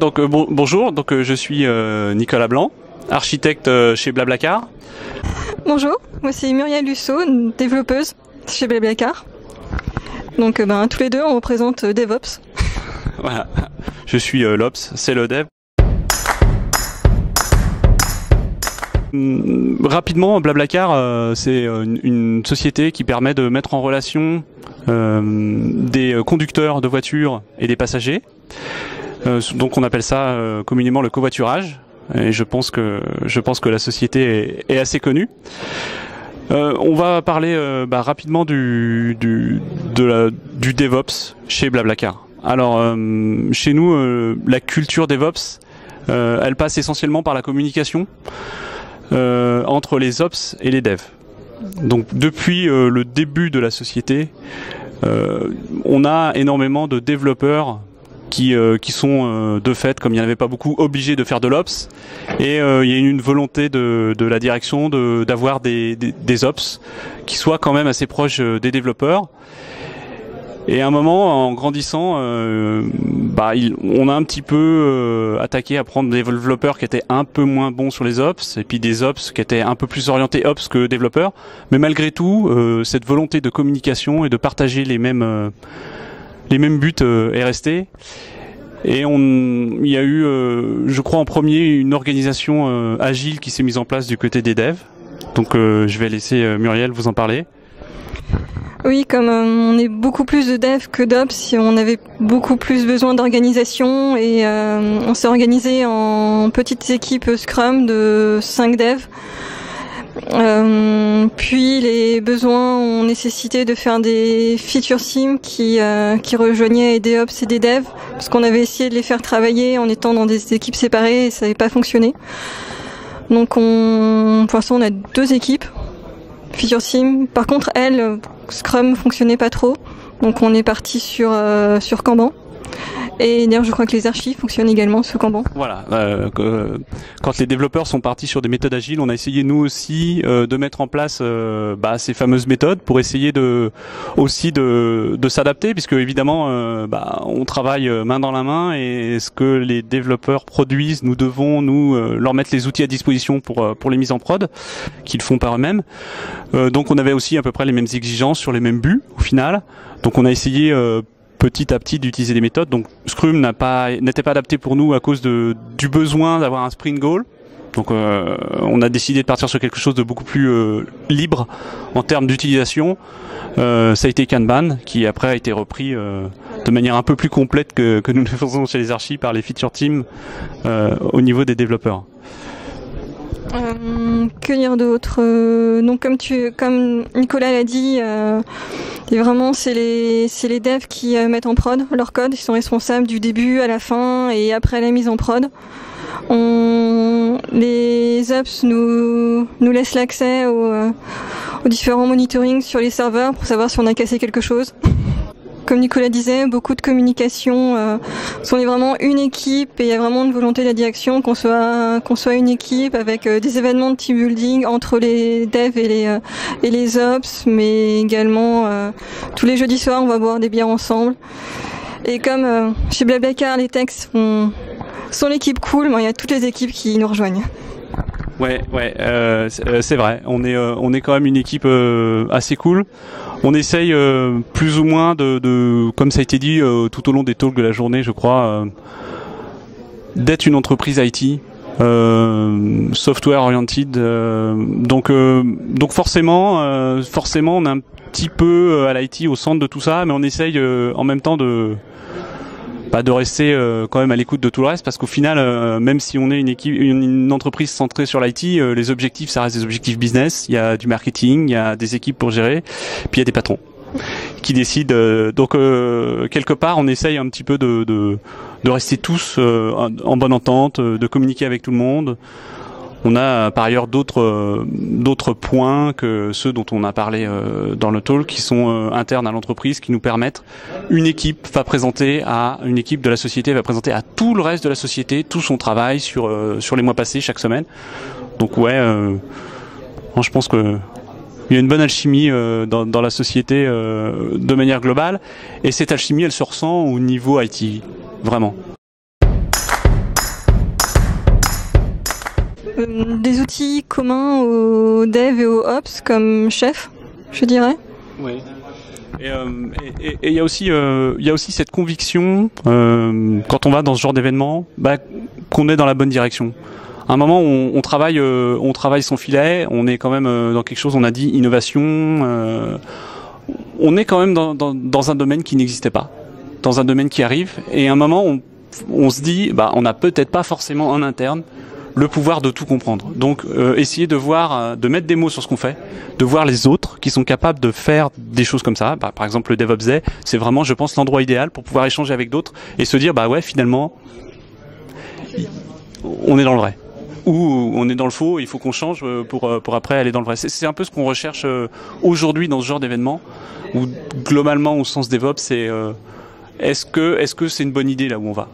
donc bonjour, je suis Nicolas Blanc, architecte chez Blablacar. Bonjour, moi c'est Muriel Lusso, développeuse chez Blablacar. Donc tous les deux on représente DevOps. Voilà, je suis l'Ops, c'est le Dev. Rapidement, Blablacar, c'est une société qui permet de mettre en relation des conducteurs de voitures et des passagers. Donc on appelle ça communément le covoiturage. Et je pense que la société est assez connue. On va parler rapidement du DevOps chez Blablacar. Alors chez nous, la culture DevOps, elle passe essentiellement par la communication entre les Ops et les Devs. Donc depuis le début de la société, on a énormément de développeurs qui sont de fait, comme il n'y en avait pas beaucoup, obligés de faire de l'Ops. Et il y a une volonté de la direction d'avoir des Ops qui soient quand même assez proches des développeurs. Et à un moment, en grandissant, on a un petit peu attaqué à prendre des développeurs qui étaient un peu moins bons sur les Ops, et puis des Ops qui étaient un peu plus orientés Ops que développeurs. Mais malgré tout, cette volonté de communication et de partager les mêmes buts est restée. Et il y a eu, je crois en premier, une organisation agile qui s'est mise en place du côté des devs. Donc je vais laisser Muriel vous en parler. Oui, comme on est beaucoup plus de devs que d'ops, on avait beaucoup plus besoin d'organisation et on s'est organisé en petites équipes Scrum de 5 devs. Puis les besoins ont nécessité de faire des feature teams qui rejoignaient des ops et des devs, parce qu'on avait essayé de les faire travailler en étant dans des équipes séparées et ça n'avait pas fonctionné. Donc pour l'instant on a 2 équipes feature team. Par contre Scrum fonctionnait pas trop, donc on est parti sur Kanban. Et d'ailleurs, je crois que les archives fonctionnent également sous Kanban. Voilà. Quand les développeurs sont partis sur des méthodes agiles, on a essayé nous aussi de mettre en place ces fameuses méthodes pour essayer de s'adapter, puisque évidemment, on travaille main dans la main et ce que les développeurs produisent, nous devons leur mettre les outils à disposition pour les mises en prod, qu'ils font par eux-mêmes. Donc, on avait aussi à peu près les mêmes exigences sur les mêmes buts au final. Donc, on a essayé petit à petit d'utiliser des méthodes. Donc Scrum n'était pas adapté pour nous à cause du besoin d'avoir un sprint goal. Donc on a décidé de partir sur quelque chose de beaucoup plus libre en termes d'utilisation. Ça a été Kanban qui après a été repris de manière un peu plus complète que nous le faisons chez les archis par les feature teams au niveau des développeurs. Que dire d'autre? Donc comme Nicolas l'a dit, et vraiment c'est les devs qui mettent en prod leur code, ils sont responsables du début à la fin et après la mise en prod. Les ops nous laissent l'accès aux différents monitorings sur les serveurs pour savoir si on a cassé quelque chose. Comme Nicolas disait, beaucoup de communication. On est vraiment une équipe et il y a vraiment une volonté de la direction qu'on soit une équipe avec des événements de team building entre les devs et les ops, mais également tous les jeudis soirs on va boire des bières ensemble. Et comme chez Blablacar les techs sont l'équipe cool, il y a toutes les équipes qui nous rejoignent. Ouais, c'est vrai. On est quand même une équipe assez cool. On essaye plus ou moins comme ça a été dit tout au long des talks de la journée, je crois, d'être une entreprise IT, software oriented. Donc forcément, on est un petit peu à l'IT au centre de tout ça, mais on essaye en même temps de rester quand même à l'écoute de tout le reste, parce qu'au final, même si on est une entreprise centrée sur l'IT, les objectifs, ça reste des objectifs business. Il y a du marketing, il y a des équipes pour gérer, puis il y a des patrons qui décident. Donc quelque part, on essaye un petit peu de rester tous en bonne entente, de communiquer avec tout le monde. On a par ailleurs d'autres points que ceux dont on a parlé dans le talk, qui sont internes à l'entreprise, qui nous permettent une équipe de la société va présenter à tout le reste de la société tout son travail sur les mois passés chaque semaine. Donc je pense que il y a une bonne alchimie dans la société de manière globale, et cette alchimie elle se ressent au niveau IT, vraiment. Des outils communs aux devs et aux ops comme Chef, je dirais. Oui. Et il y a aussi cette conviction quand on va dans ce genre d'événement, qu'on est dans la bonne direction. À un moment, on travaille son filet, on est quand même dans quelque chose. On a dit innovation. On est quand même dans un domaine qui n'existait pas, dans un domaine qui arrive. Et à un moment, on se dit, on n'a peut-être pas forcément en interne le pouvoir de tout comprendre. Donc, essayer de voir, de mettre des mots sur ce qu'on fait, de voir les autres qui sont capables de faire des choses comme ça. Par exemple, le DevOps Day, c'est vraiment, je pense, l'endroit idéal pour pouvoir échanger avec d'autres et se dire, ouais, finalement, on est dans le vrai. Ou on est dans le faux, il faut qu'on change pour après aller dans le vrai. C'est un peu ce qu'on recherche aujourd'hui dans ce genre d'événement, où globalement, au sens DevOps, c'est est-ce que c'est une bonne idée là où on va ?